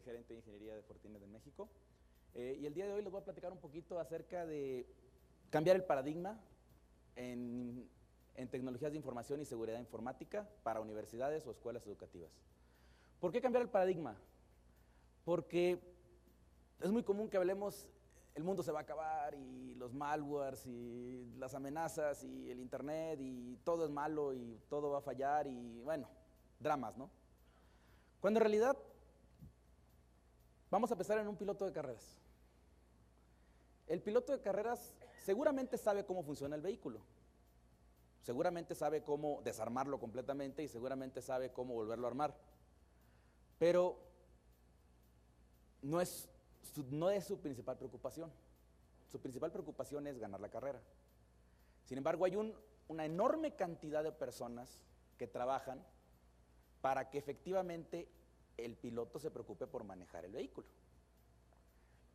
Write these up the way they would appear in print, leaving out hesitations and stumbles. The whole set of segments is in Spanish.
gerente de ingeniería de Fortinet en México. Y el día de hoy les voy a platicar un poquito acerca de cambiar el paradigma en tecnologías de información y seguridad informática para universidades o escuelas educativas. ¿Por qué cambiar el paradigma? Porque es muy común que hablemos, el mundo se va a acabar y los malwares y las amenazas y el internet y todo es malo y todo va a fallar y bueno, dramas, ¿no? Cuando en realidad vamos a pensar en un piloto de carreras. El piloto de carreras seguramente sabe cómo funciona el vehículo, seguramente sabe cómo desarmarlo completamente y seguramente sabe cómo volverlo a armar, pero no es su principal preocupación. Su principal preocupación es ganar la carrera. Sin embargo, hay una enorme cantidad de personas que trabajan para que efectivamente el piloto se preocupe por manejar el vehículo.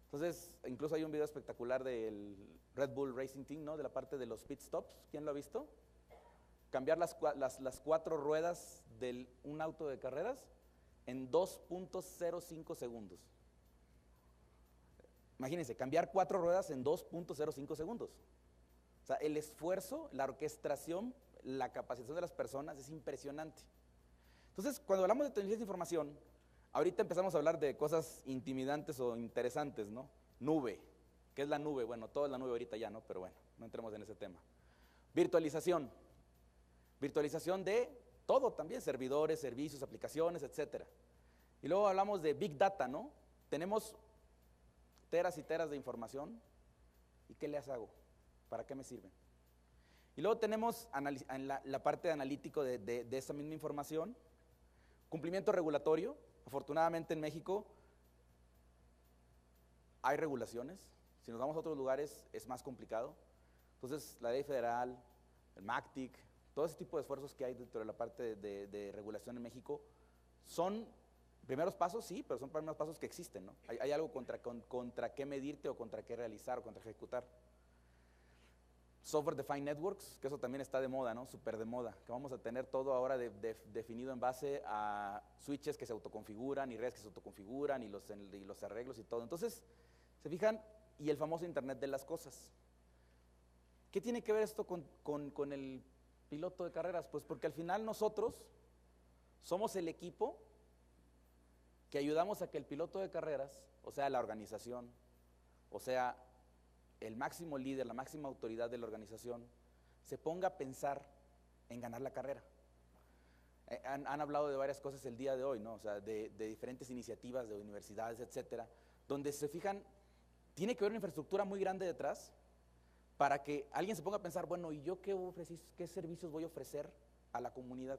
Entonces, incluso hay un video espectacular del Red Bull Racing Team, ¿no? De la parte de los pit stops. ¿Quién lo ha visto? Cambiar las 4 ruedas de un auto de carreras en 2.05 segundos. Imagínense, cambiar 4 ruedas en 2.05 segundos. O sea, el esfuerzo, la orquestación, la capacitación de las personas es impresionante. Entonces, cuando hablamos de tecnologías de información, ahorita empezamos a hablar de cosas intimidantes o interesantes, ¿no? Nube. ¿Qué es la nube? Bueno, todo es la nube ahorita ya, ¿no? Pero bueno, no entremos en ese tema. Virtualización. Virtualización de todo también, servidores, servicios, aplicaciones, etcétera. Y luego hablamos de Big Data, ¿no? Tenemos teras y teras de información. ¿Y qué les hago? ¿Para qué me sirven? Y luego tenemos la parte de analítico de esa misma información. Cumplimiento regulatorio. Afortunadamente en México hay regulaciones. Si nos vamos a otros lugares es más complicado. Entonces la ley federal, el MACTIC, todo ese tipo de esfuerzos que hay dentro de la parte de regulación en México son primeros pasos, sí, pero son primeros pasos que existen, ¿no? Hay algo contra qué medirte o contra qué realizar o contra qué ejecutar. Software Defined Networks, que eso también está de moda, ¿no? Súper de moda, que vamos a tener todo ahora definido en base a switches que se autoconfiguran y redes que se autoconfiguran y los arreglos y todo. Entonces, se fijan, y el famoso Internet de las cosas. ¿Qué tiene que ver esto con el piloto de carreras? Pues porque al final nosotros somos el equipo que ayudamos a que el piloto de carreras, o sea, la organización, o sea, el máximo líder, la máxima autoridad de la organización, se ponga a pensar en ganar la carrera. Han hablado de varias cosas el día de hoy, ¿no? O sea, de diferentes iniciativas de universidades, etcétera, donde se fijan, tiene que haber una infraestructura muy grande detrás para que alguien se ponga a pensar, bueno, ¿y yo qué servicios voy a ofrecer a la comunidad?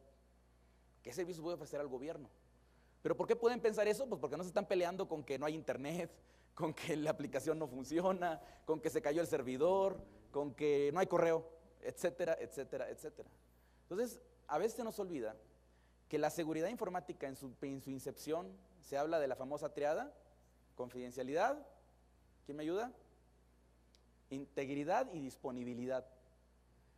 ¿Qué servicios voy a ofrecer al gobierno? ¿Pero por qué pueden pensar eso? Pues porque no se están peleando con que no hay internet, con que la aplicación no funciona, con que se cayó el servidor, con que no hay correo, etcétera, etcétera, etcétera. Entonces, a veces se nos olvida que la seguridad informática en su incepción se habla de la famosa triada: confidencialidad, ¿quién me ayuda? Integridad y disponibilidad.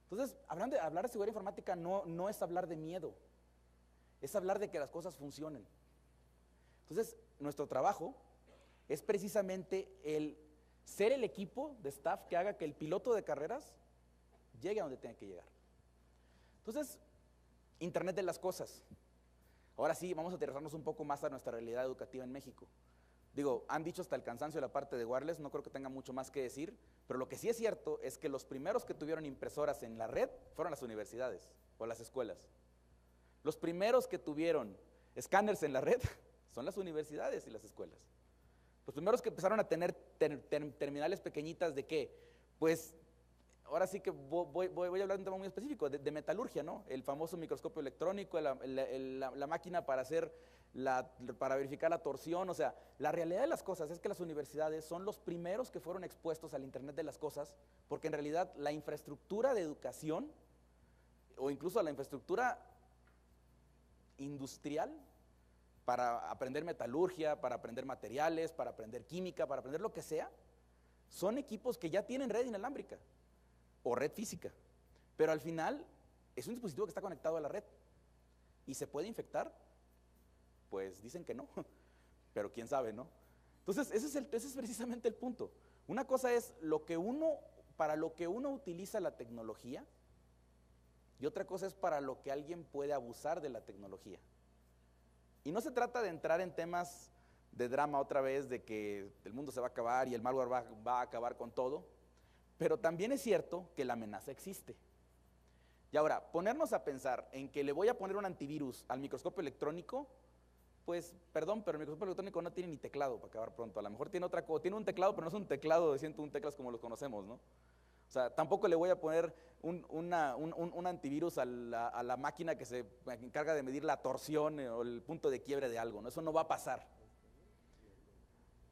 Entonces, hablar de seguridad informática no es hablar de miedo, es hablar de que las cosas funcionen. Entonces, nuestro trabajo es precisamente el ser el equipo de staff que haga que el piloto de carreras llegue a donde tenga que llegar. Entonces, Internet de las cosas. Ahora sí, vamos a aterrizarnos un poco más a nuestra realidad educativa en México. Digo, han dicho hasta el cansancio la parte de wireless, no creo que tenga mucho más que decir, pero lo que sí es cierto es que los primeros que tuvieron impresoras en la red fueron las universidades o las escuelas. Los primeros que tuvieron escáneres en la red son las universidades y las escuelas. Los primeros que empezaron a tener terminales pequeñitas ¿de qué? Pues ahora sí que voy a hablar de un tema muy específico, de metalurgia, ¿no? El famoso microscopio electrónico, la máquina para verificar la torsión. O sea, la realidad de las cosas es que las universidades son los primeros que fueron expuestos al Internet de las cosas, porque en realidad la infraestructura de educación, o incluso la infraestructura industrial, para aprender metalurgia, para aprender materiales, para aprender química, para aprender lo que sea, son equipos que ya tienen red inalámbrica o red física, pero al final es un dispositivo que está conectado a la red y se puede infectar. Pues dicen que no, pero quién sabe, ¿no? Entonces, ese es precisamente el punto. Una cosa es para lo que uno utiliza la tecnología, y otra cosa es para lo que alguien puede abusar de la tecnología. Y no se trata de entrar en temas de drama otra vez, de que el mundo se va a acabar y el malware va a acabar con todo, pero también es cierto que la amenaza existe. Y ahora, ponernos a pensar en que le voy a poner un antivirus al microscopio electrónico, pues, perdón, pero el microscopio electrónico no tiene ni teclado para acabar pronto. A lo mejor tiene tiene un teclado, pero no es un teclado de 101 teclas como los conocemos, ¿no? O sea, tampoco le voy a poner un antivirus a la máquina que se encarga de medir la torsión o el punto de quiebre de algo, ¿no? Eso no va a pasar.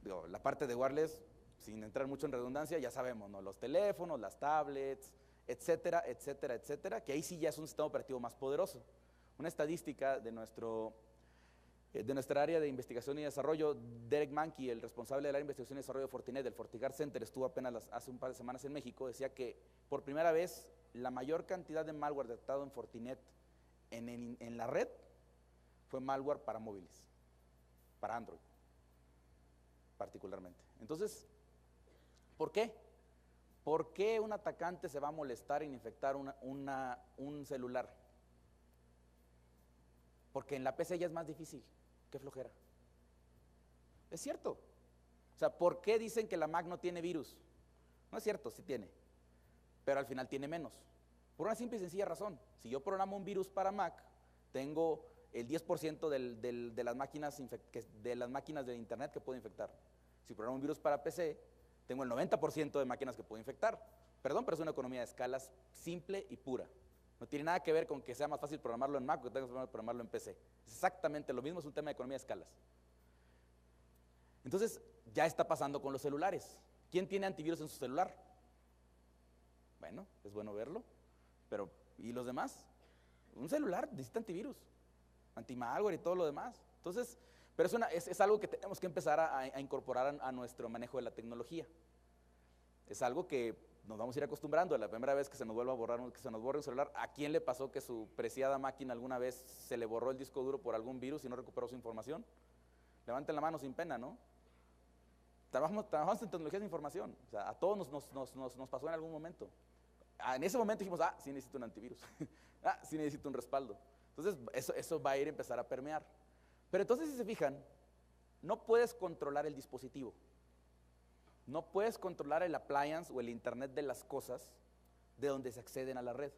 Digo, la parte de wireless, sin entrar mucho en redundancia, ya sabemos, ¿no? Los teléfonos, las tablets, etcétera, etcétera, etcétera, que ahí sí ya es un sistema operativo más poderoso. Una estadística de nuestra área de investigación y desarrollo, Derek Mankey, el responsable del área de investigación y desarrollo de Fortinet, del FortiGuard Center, estuvo apenas hace un par de semanas en México, decía que por primera vez la mayor cantidad de malware detectado en Fortinet en la red fue malware para móviles, para Android particularmente. Entonces, ¿por qué? ¿Por qué un atacante se va a molestar en infectar un celular? Porque en la PC ya es más difícil. Qué flojera. Es cierto. O sea, ¿por qué dicen que la Mac no tiene virus? No es cierto, sí tiene, pero al final tiene menos. Por una simple y sencilla razón. Si yo programo un virus para Mac, tengo el 10% de las máquinas de internet que puedo infectar. Si programo un virus para PC, tengo el 90% de máquinas que puedo infectar. Perdón, pero es una economía de escalas simple y pura. No tiene nada que ver con que sea más fácil programarlo en Mac o que tenga que programarlo en PC. Es exactamente lo mismo, es un tema de economía de escalas. Entonces, ya está pasando con los celulares. ¿Quién tiene antivirus en su celular? Bueno, es bueno verlo, pero ¿y los demás? Un celular necesita antivirus, anti-malware y todo lo demás. Entonces, pero es algo que tenemos que empezar a incorporar a nuestro manejo de la tecnología. Es algo que nos vamos a ir acostumbrando. La primera vez que se nos vuelva a borrar, que se nos borre un celular, ¿a quién le pasó que su preciada máquina alguna vez se le borró el disco duro por algún virus y no recuperó su información? Levanten la mano sin pena, ¿no? Trabajamos en tecnologías de información. O sea, a todos nos pasó en algún momento. En ese momento dijimos, sí necesito un antivirus. Sí necesito un respaldo. Entonces, eso va a ir a empezar a permear. Pero entonces, si se fijan, no puedes controlar el dispositivo. No puedes controlar el appliance o el internet de las cosas de donde se acceden a la red.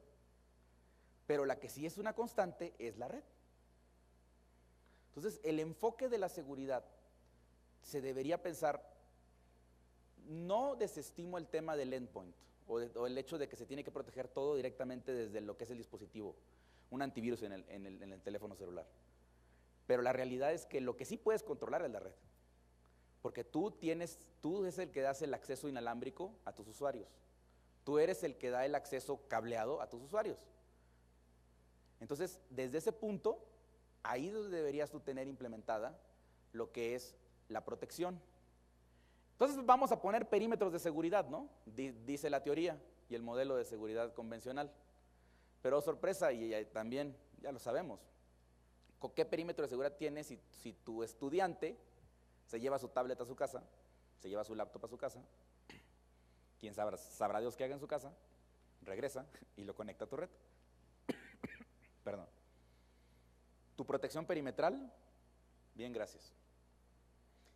Pero la que sí es una constante es la red. Entonces, el enfoque de la seguridad se debería pensar, no desestimo el tema del endpoint o el hecho de que se tiene que proteger todo directamente desde lo que es el dispositivo, un antivirus en el teléfono celular. Pero la realidad es que lo que sí puedes controlar es la red. Porque tú es el que das el acceso inalámbrico a tus usuarios. Tú eres el que da el acceso cableado a tus usuarios. Entonces, desde ese punto, ahí es donde deberías tú tener implementada lo que es la protección. Entonces vamos a poner perímetros de seguridad, ¿no? Dice la teoría y el modelo de seguridad convencional. Pero sorpresa, y también ya lo sabemos, ¿con qué perímetro de seguridad tienes si tu estudiante se lleva su tablet a su casa, se lleva su laptop a su casa, quién sabrá Dios qué haga en su casa, regresa y lo conecta a tu red? Perdón. ¿Tu protección perimetral? Bien, gracias.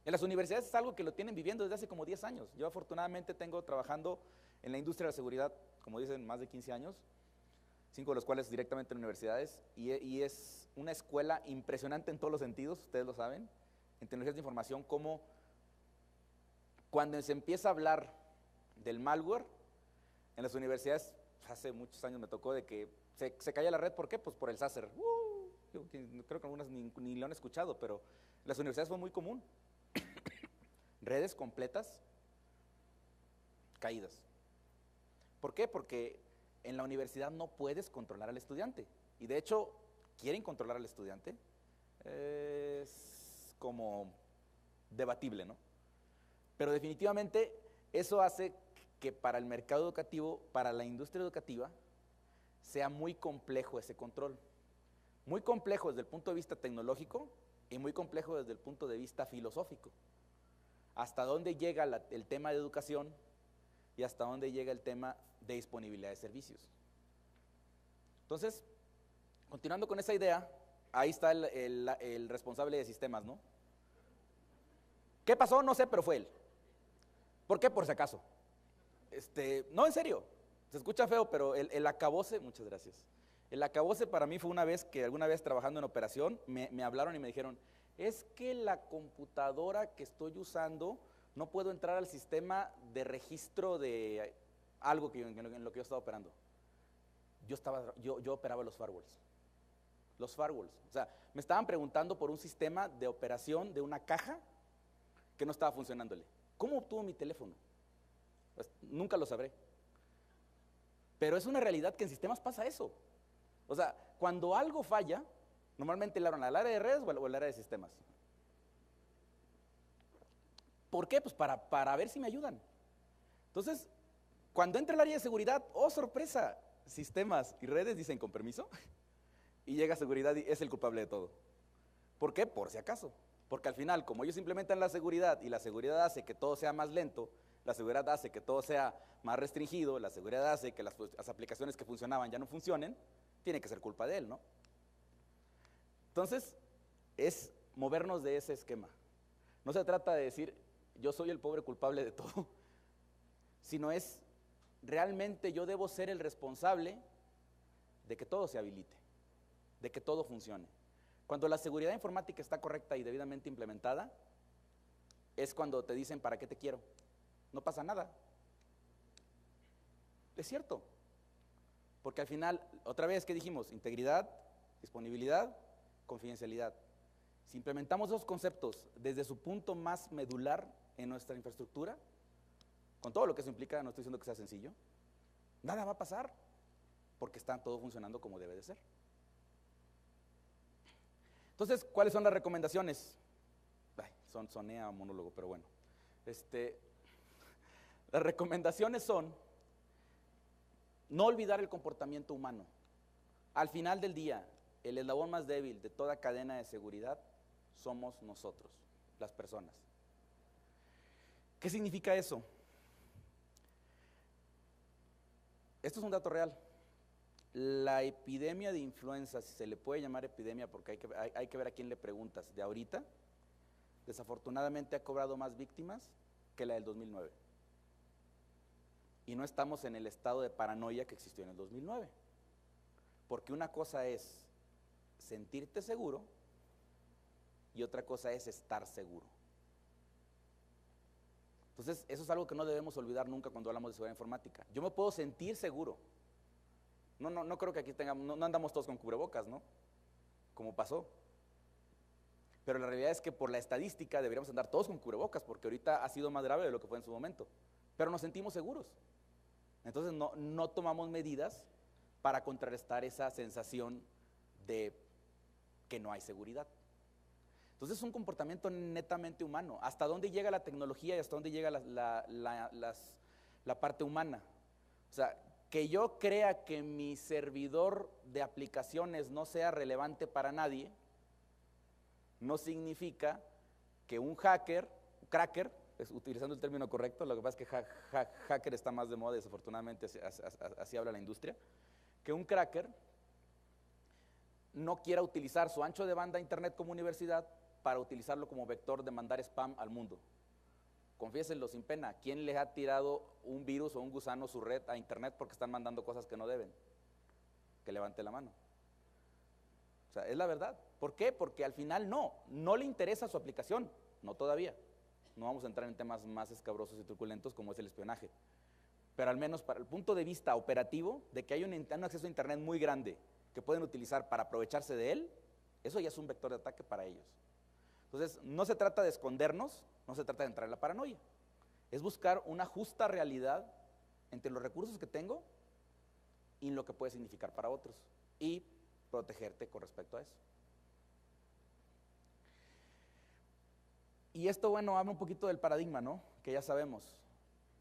En las universidades es algo que lo tienen viviendo desde hace como 10 años. Yo afortunadamente tengo trabajando en la industria de la seguridad, como dicen, más de 15 años, 5 de los cuales directamente en universidades, y es una escuela impresionante en todos los sentidos, ustedes lo saben, en tecnologías de información, como cuando se empieza a hablar del malware, en las universidades, hace muchos años me tocó de que se caía la red. ¿Por qué? Pues por el SASR. Creo que algunas ni lo han escuchado, pero en las universidades fue muy común. Redes completas caídas. ¿Por qué? Porque en la universidad no puedes controlar al estudiante. Y de hecho, quieren controlar al estudiante. Es como debatible, ¿no? Pero definitivamente eso hace que para el mercado educativo, para la industria educativa, sea muy complejo ese control. Muy complejo desde el punto de vista tecnológico y muy complejo desde el punto de vista filosófico. ¿Hasta dónde llega el tema de educación y hasta dónde llega el tema de disponibilidad de servicios? Entonces, continuando con esa idea, ahí está el responsable de sistemas, ¿no? ¿Qué pasó? No sé, pero fue él. ¿Por qué? Por si acaso. No, en serio, se escucha feo, pero el acabose, muchas gracias. El acabose para mí fue una vez que alguna vez trabajando en operación me hablaron y me dijeron, es que la computadora que estoy usando no puedo entrar al sistema de registro de algo en lo que yo estaba operando. Yo operaba los firewalls. Los firewalls. O sea, me estaban preguntando por un sistema de operación de una caja que no estaba funcionándole. ¿Cómo obtuvo mi teléfono? Pues, nunca lo sabré. Pero es una realidad que en sistemas pasa eso. O sea, cuando algo falla, normalmente le hablan al área de redes o al área de sistemas. ¿Por qué? Pues para ver si me ayudan. Entonces, cuando entra el área de seguridad, ¡oh, sorpresa! Sistemas y redes dicen con permiso, y llega seguridad y es el culpable de todo. ¿Por qué? Por si acaso. Porque al final, como ellos implementan la seguridad y la seguridad hace que todo sea más lento, la seguridad hace que todo sea más restringido, la seguridad hace que las aplicaciones que funcionaban ya no funcionen, tiene que ser culpa de él, ¿no? Entonces, es movernos de ese esquema. No se trata de decir, yo soy el pobre culpable de todo, sino es, realmente yo debo ser el responsable de que todo se habilite, de que todo funcione. Cuando la seguridad informática está correcta y debidamente implementada, es cuando te dicen, ¿para qué te quiero? No pasa nada. Es cierto. Porque al final, otra vez, ¿qué dijimos? Integridad, disponibilidad, confidencialidad. Si implementamos esos conceptos desde su punto más medular en nuestra infraestructura, con todo lo que eso implica, no estoy diciendo que sea sencillo, nada va a pasar, porque está todo funcionando como debe de ser. Entonces, ¿cuáles son las recomendaciones? Soné a monólogo, pero bueno. Las recomendaciones son no olvidar el comportamiento humano. Al final del día, el eslabón más débil de toda cadena de seguridad somos nosotros, las personas. ¿Qué significa eso? Esto es un dato real. La epidemia de influenza, si se le puede llamar epidemia, porque hay que ver a quién le preguntas, de ahorita, desafortunadamente ha cobrado más víctimas que la del 2009. Y no estamos en el estado de paranoia que existió en el 2009. Porque una cosa es sentirte seguro y otra cosa es estar seguro. Entonces, eso es algo que no debemos olvidar nunca cuando hablamos de seguridad informática. Yo me puedo sentir seguro. No creo que aquí tengamos, no andamos todos con cubrebocas, ¿no? Como pasó. Pero la realidad es que por la estadística deberíamos andar todos con cubrebocas, porque ahorita ha sido más grave de lo que fue en su momento. Pero nos sentimos seguros. Entonces no tomamos medidas para contrarrestar esa sensación de que no hay seguridad. Entonces es un comportamiento netamente humano. ¿Hasta dónde llega la tecnología y hasta dónde llega la parte humana? O sea, que yo crea que mi servidor de aplicaciones no sea relevante para nadie, no significa que un hacker, cracker, utilizando el término correcto, lo que pasa es que hacker está más de moda, desafortunadamente así habla la industria, que un cracker no quiera utilizar su ancho de banda internet como universidad para utilizarlo como vector de mandar spam al mundo. Confiésenlo sin pena, ¿quién les ha tirado un virus o un gusano su red a internet porque están mandando cosas que no deben? Que levante la mano. O sea, es la verdad. ¿Por qué? Porque al final no le interesa su aplicación, no todavía. No vamos a entrar en temas más escabrosos y truculentos como es el espionaje. Pero al menos para el punto de vista operativo, de que hay un acceso a internet muy grande que pueden utilizar para aprovecharse de él, eso ya es un vector de ataque para ellos. Entonces, no se trata de escondernos, no se trata de entrar en la paranoia. Es buscar una justa realidad entre los recursos que tengo y lo que puede significar para otros. Y protegerte con respecto a eso. Y esto, bueno, habla un poquito del paradigma, ¿no? Que ya sabemos.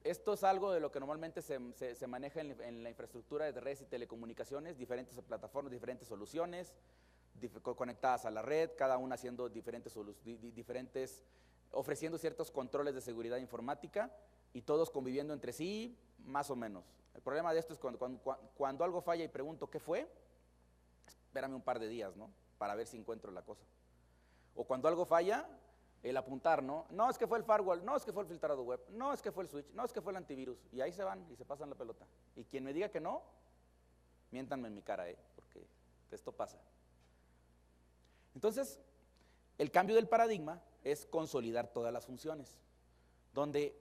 Esto es algo de lo que normalmente se maneja en la infraestructura de redes y telecomunicaciones, diferentes plataformas, diferentes soluciones, conectadas a la red, cada una haciendo ofreciendo ciertos controles de seguridad informática y todos conviviendo entre sí, más o menos. El problema de esto es cuando algo falla y pregunto ¿qué fue? Espérame un par de días, ¿no? Para ver si encuentro la cosa. O cuando algo falla, el apuntar, ¿no? No, es que fue el firewall, no, es que fue el filtrado web, no, es que fue el switch, no, es que fue el antivirus. Y ahí se van y se pasan la pelota. Y quien me diga que no, miéntanme en mi cara, porque esto pasa. Entonces, el cambio del paradigma es consolidar todas las funciones, donde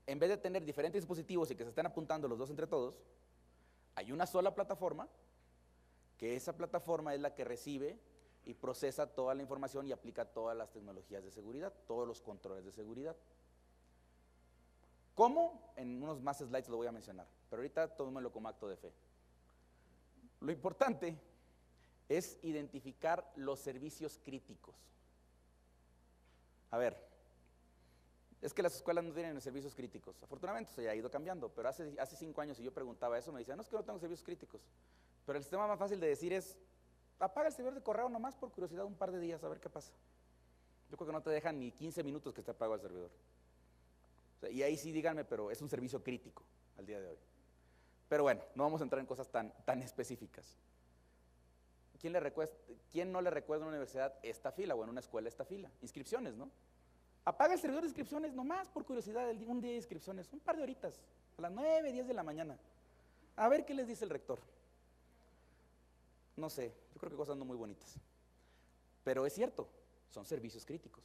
en vez de tener diferentes dispositivos y que se estén apuntando los dos entre todos, hay una sola plataforma, que esa plataforma es la que recibe y procesa toda la información y aplica todas las tecnologías de seguridad, todos los controles de seguridad. ¿Cómo? En unos más slides lo voy a mencionar, pero ahorita tómenlo como acto de fe. Lo importante es identificar los servicios críticos. A ver, es que las escuelas no tienen servicios críticos. Afortunadamente se ha ido cambiando, pero hace 5 años si yo preguntaba eso, me decían, no, es que no tengo servicios críticos. Pero el sistema más fácil de decir es, apaga el servidor de correo nomás por curiosidad un par de días, a ver qué pasa. Yo creo que no te dejan ni 15 minutos que esté apagado el servidor. O sea, y ahí sí díganme, pero es un servicio crítico al día de hoy. Pero bueno, no vamos a entrar en cosas tan específicas. ¿Quién no le recuerda en una universidad esta fila o en una escuela esta fila? Inscripciones, ¿no? Apaga el servidor de inscripciones nomás por curiosidad, un día de inscripciones, un par de horitas, a las 9, 10 de la mañana. A ver qué les dice el rector. No sé, yo creo que cosas no muy bonitas. Pero es cierto, son servicios críticos.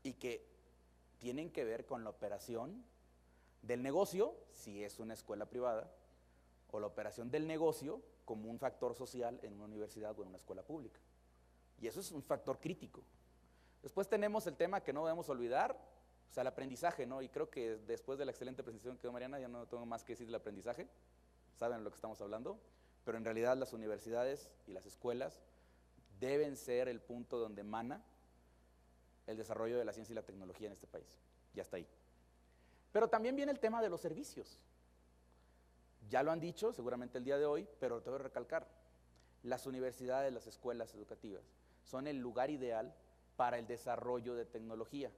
Y que tienen que ver con la operación del negocio, si es una escuela privada, o la operación del negocio como un factor social en una universidad o en una escuela pública. Y eso es un factor crítico. Después tenemos el tema que no debemos olvidar, o sea, el aprendizaje, ¿no? Y creo que después de la excelente presentación que dio Mariana, ya no tengo más que decir del aprendizaje, saben de lo que estamos hablando, pero en realidad las universidades y las escuelas deben ser el punto donde emana el desarrollo de la ciencia y la tecnología en este país. Ya está ahí. Pero también viene el tema de los servicios. Ya lo han dicho seguramente el día de hoy, pero te voy a recalcar, las universidades, las escuelas educativas son el lugar ideal para el desarrollo de tecnología.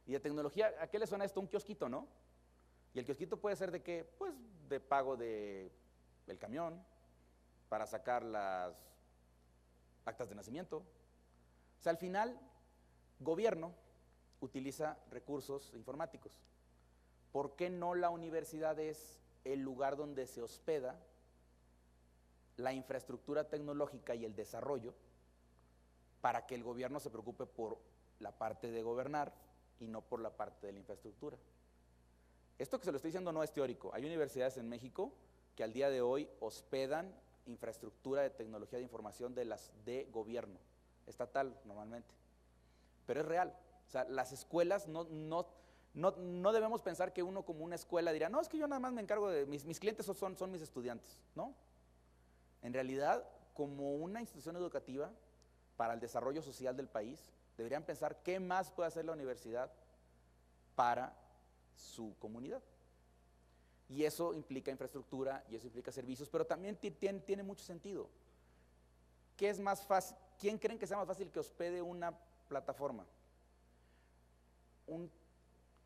Y de tecnología, ¿a qué le suena esto? Un kiosquito, ¿no? Y el kiosquito puede ser de qué, pues de pago del camión, para sacar las actas de nacimiento. O sea, al final, gobierno utiliza recursos informáticos. ¿Por qué no la universidad es el lugar donde se hospeda la infraestructura tecnológica y el desarrollo para que el gobierno se preocupe por la parte de gobernar y no por la parte de la infraestructura? Esto que se lo estoy diciendo no es teórico. Hay universidades en México que al día de hoy hospedan infraestructura de tecnología de información de gobierno, estatal normalmente, pero es real. O sea, las escuelas no debemos pensar que uno como una escuela dirá, no, es que yo nada más me encargo de, mis clientes son mis estudiantes, ¿no? En realidad, como una institución educativa para el desarrollo social del país, deberían pensar qué más puede hacer la universidad para su comunidad. Y eso implica infraestructura, y eso implica servicios, pero también tiene mucho sentido. ¿Qué es más fácil? ¿Quién creen que sea más fácil que hospede una plataforma?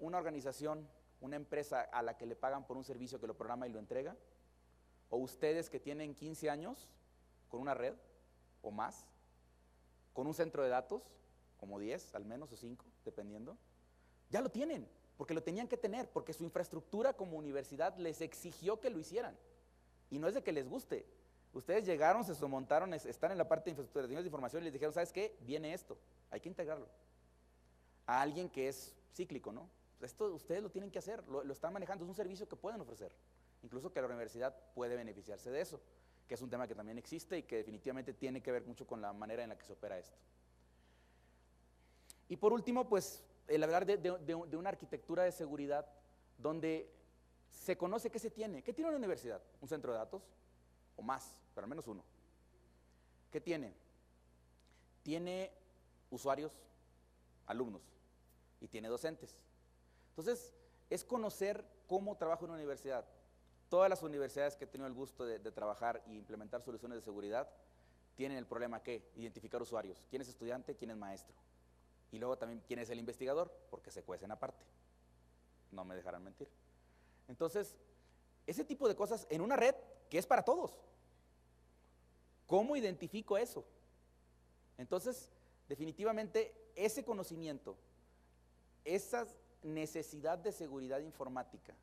Una organización, una empresa a la que le pagan por un servicio que lo programa y lo entrega, o ustedes que tienen 15 años con una red o más, con un centro de datos, como 10 al menos o 5, dependiendo, ya lo tienen, porque lo tenían que tener, porque su infraestructura como universidad les exigió que lo hicieran, y no es de que les guste. Ustedes llegaron, se montaron, están en la parte de infraestructura de información y les dijeron, ¿sabes qué? Viene esto, hay que integrarlo a alguien que es cíclico, ¿no? Esto ustedes lo tienen que hacer, lo están manejando, es un servicio que pueden ofrecer, incluso que la universidad puede beneficiarse de eso, que es un tema que también existe y que definitivamente tiene que ver mucho con la manera en la que se opera esto. Y por último, pues, el hablar de una arquitectura de seguridad donde se conoce qué se tiene. ¿Qué tiene una universidad? Un centro de datos, o más, pero al menos uno. ¿Qué tiene? Tiene usuarios, alumnos, y tiene docentes. Entonces, es conocer cómo trabaja una universidad. Todas las universidades que he tenido el gusto de trabajar e implementar soluciones de seguridad tienen el problema que identificar usuarios, quién es estudiante, quién es maestro, y luego también quién es el investigador, porque se cuecen aparte, no me dejarán mentir. Entonces, ese tipo de cosas en una red que es para todos, ¿cómo identifico eso? Entonces, definitivamente ese conocimiento, esa necesidad de seguridad informática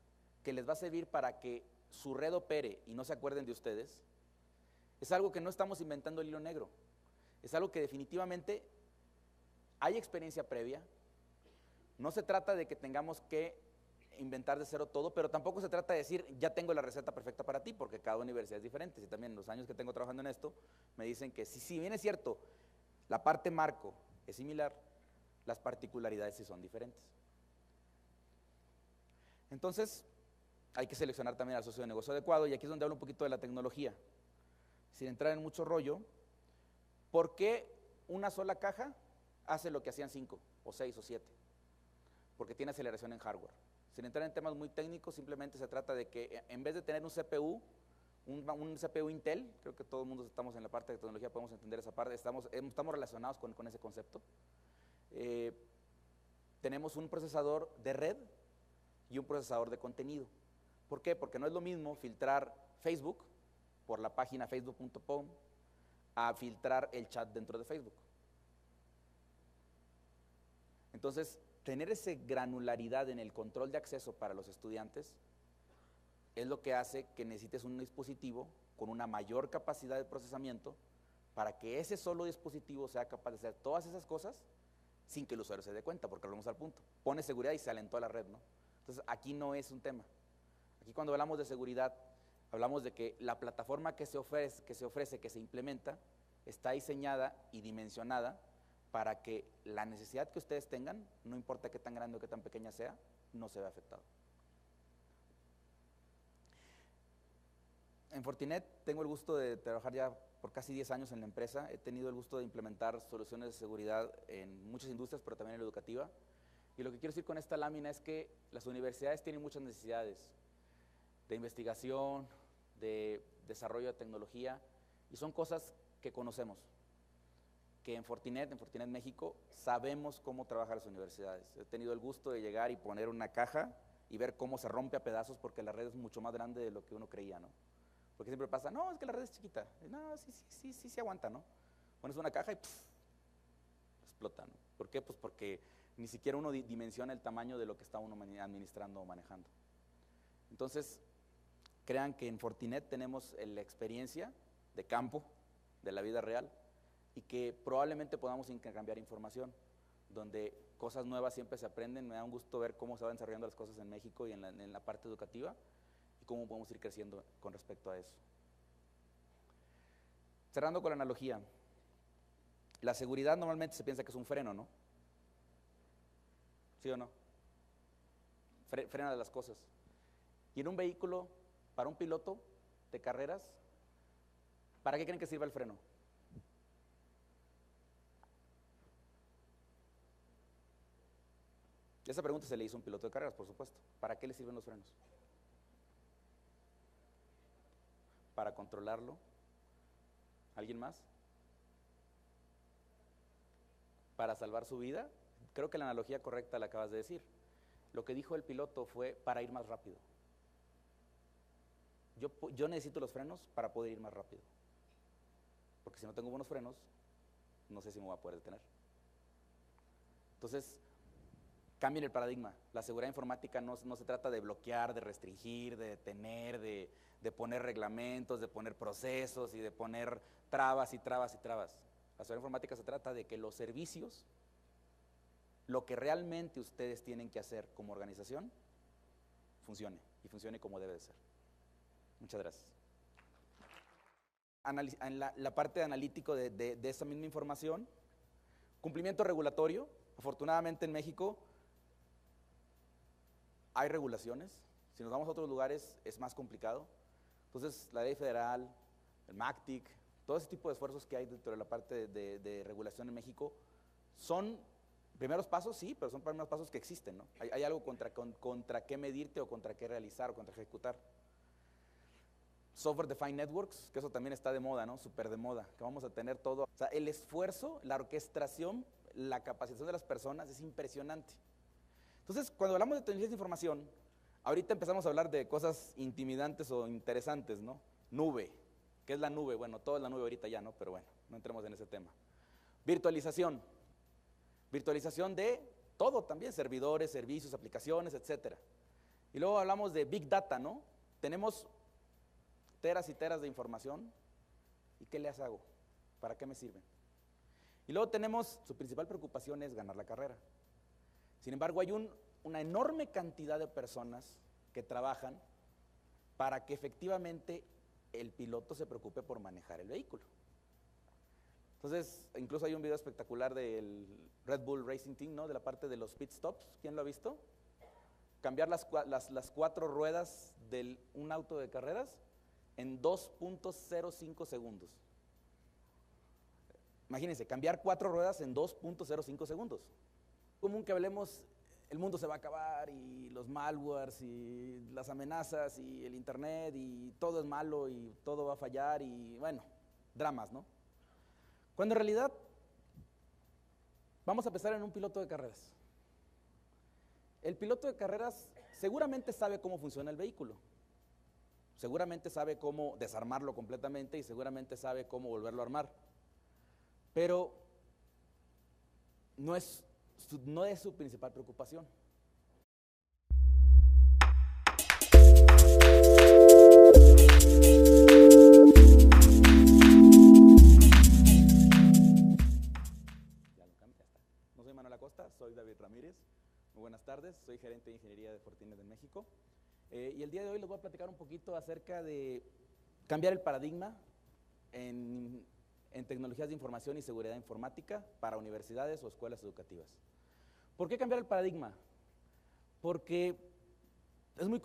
que les va a servir para que su red opere y no se acuerden de ustedes, es algo que no estamos inventando el hilo negro, es algo que definitivamente hay experiencia previa. No se trata de que tengamos que inventar de cero todo, pero tampoco se trata de decir, ya tengo la receta perfecta para ti, porque cada universidad es diferente. Y también los años que tengo trabajando en esto, me dicen que si bien es cierto, la parte marco es similar, las particularidades sí son diferentes. Entonces, hay que seleccionar también al socio de negocio adecuado, y aquí es donde hablo un poquito de la tecnología. Sin entrar en mucho rollo, ¿por qué una sola caja hace lo que hacían 5, o 6, o 7? Porque tiene aceleración en hardware. Sin entrar en temas muy técnicos, simplemente se trata de que en vez de tener un CPU, un CPU Intel, creo que todo el mundo estamos en la parte de tecnología, podemos entender esa parte, estamos relacionados con ese concepto. Tenemos un procesador de red y un procesador de contenido. ¿Por qué? Porque no es lo mismo filtrar Facebook por la página facebook.com a filtrar el chat dentro de Facebook. Entonces, tener esa granularidad en el control de acceso para los estudiantes es lo que hace que necesites un dispositivo con una mayor capacidad de procesamiento para que ese solo dispositivo sea capaz de hacer todas esas cosas sin que el usuario se dé cuenta, porque volvemos al punto. Pone seguridad y se alentó a la red, ¿no? Entonces, aquí no es un tema. Aquí cuando hablamos de seguridad, hablamos de que la plataforma que se ofrece, que se implementa, está diseñada y dimensionada para que la necesidad que ustedes tengan, no importa qué tan grande o qué tan pequeña sea, no se vea afectado. En Fortinet tengo el gusto de trabajar ya por casi 10 años en la empresa. He tenido el gusto de implementar soluciones de seguridad en muchas industrias, pero también en la educativa. Y lo que quiero decir con esta lámina es que las universidades tienen muchas necesidades de investigación, de desarrollo de tecnología, y son cosas que conocemos, que en Fortinet México, sabemos cómo trabajan las universidades. He tenido el gusto de llegar y poner una caja y ver cómo se rompe a pedazos porque la red es mucho más grande de lo que uno creía, ¿no? Porque siempre pasa, no, es que la red es chiquita. No, sí aguanta, ¿no? Pones una caja y ¡puf!, explota, ¿no? ¿Por qué? Pues porque ni siquiera uno dimensiona el tamaño de lo que está uno administrando o manejando. Entonces, crean que en Fortinet tenemos la experiencia de campo, de la vida real, y que probablemente podamos intercambiar información, donde cosas nuevas siempre se aprenden. Me da un gusto ver cómo se van desarrollando las cosas en México y en la parte educativa, y cómo podemos ir creciendo con respecto a eso. Cerrando con la analogía, la seguridad normalmente se piensa que es un freno, ¿no? ¿Sí o no? Frena las cosas. Y en un vehículo, para un piloto de carreras, ¿para qué creen que sirva el freno? Esa pregunta se le hizo a un piloto de carreras, por supuesto. ¿Para qué le sirven los frenos? ¿Para controlarlo? ¿Alguien más? ¿Para salvar su vida? Creo que la analogía correcta la acabas de decir. Lo que dijo el piloto fue para ir más rápido. Yo necesito los frenos para poder ir más rápido. Porque si no tengo buenos frenos, no sé si me voy a poder detener. Entonces, cambien el paradigma. La seguridad informática no se trata de bloquear, de restringir, de detener, de poner reglamentos, de poner procesos y de poner trabas y trabas y trabas. La seguridad informática se trata de que los servicios, lo que realmente ustedes tienen que hacer como organización, funcione y funcione como debe de ser. Muchas gracias. En la parte de analítico de esa misma información, cumplimiento regulatorio. Afortunadamente en México hay regulaciones. Si nos vamos a otros lugares es más complicado. Entonces la ley federal, el MACTIC, todo ese tipo de esfuerzos que hay dentro de la parte de regulación en México son primeros pasos, sí, pero son primeros pasos que existen, ¿no? Hay algo contra qué medirte o contra qué realizar o contra qué ejecutar. Software Defined Networks, que eso también está de moda, ¿no? Súper de moda, que vamos a tener todo. O sea, el esfuerzo, la orquestación, la capacitación de las personas es impresionante. Entonces, cuando hablamos de tecnologías de información, ahorita empezamos a hablar de cosas intimidantes o interesantes, ¿no? Nube. ¿Qué es la nube? Bueno, todo es la nube ahorita ya, ¿no? Pero bueno, no entremos en ese tema. Virtualización. Virtualización de todo también, servidores, servicios, aplicaciones, etcétera. Y luego hablamos de Big Data, ¿no? Tenemos teras y teras de información. ¿Y qué les hago? ¿Para qué me sirven? Y luego tenemos, su principal preocupación es ganar la carrera. Sin embargo, hay una enorme cantidad de personas que trabajan para que efectivamente el piloto se preocupe por manejar el vehículo. Entonces, incluso hay un video espectacular del Red Bull Racing Team, ¿no? De la parte de los pit stops. ¿Quién lo ha visto? Cambiar las 4 ruedas de un auto de carreras en 2.05 segundos. Imagínense, cambiar 4 ruedas en 2.05 segundos. Común que hablemos, el mundo se va a acabar y los malwares y las amenazas y el internet y todo es malo y todo va a fallar y bueno, dramas, ¿no? Cuando en realidad vamos a pensar en un piloto de carreras. El piloto de carreras seguramente sabe cómo funciona el vehículo, seguramente sabe cómo desarmarlo completamente y seguramente sabe cómo volverlo a armar, pero no es su principal preocupación. No soy Manuel Acosta, soy David Ramírez. Muy buenas tardes, soy gerente de ingeniería de Fortinet en México. Y el día de hoy les voy a platicar un poquito acerca de cambiar el paradigma en tecnologías de información y seguridad informática para universidades o escuelas educativas. ¿Por qué cambiar el paradigma? Porque es muy